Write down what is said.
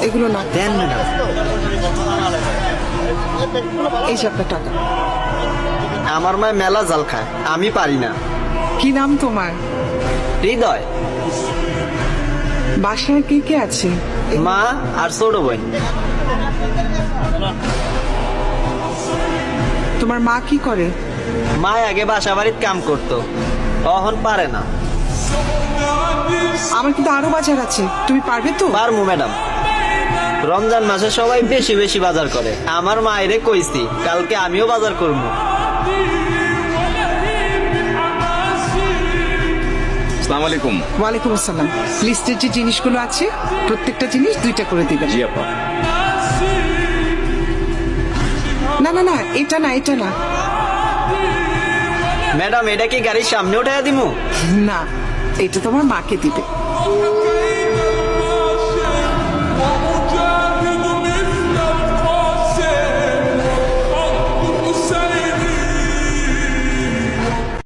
এগুলো না, দেন ম্যাডাম। এই যে আপনার টাকা। আমার মায় মেলা জাল খায়, আমি পারি না। কি নাম তোমার? হৃদয়। বাসায় কে কে আছে? মা আর ছোট বোন। তোমার মা কি করে? মা আগে বাসা বাড়ির কাম করতো, এখন পারে না। আমার কিন্তু আরো বাজার আছে, তুমি পারবে তো? পারমু ম্যাডাম। রমজান মাসে সবাই বেশি বেশি বাজার করে, আমার মায়েরে কইছি কালকে আমিও বাজার করবো। আসসালামু আলাইকুম। ওয়ালাইকুম আসসালাম। লিস্টের যে জিনিসগুলো আছে প্রত্যেকটা জিনিস 2টা করে দিবেন। জি আপা। না না না, এটা না, এটা না। ম্যাডাম এটা কি গাড়ির সামনে উঠাইয়া দিমু? না, এটা তোমার মাকে দিবে।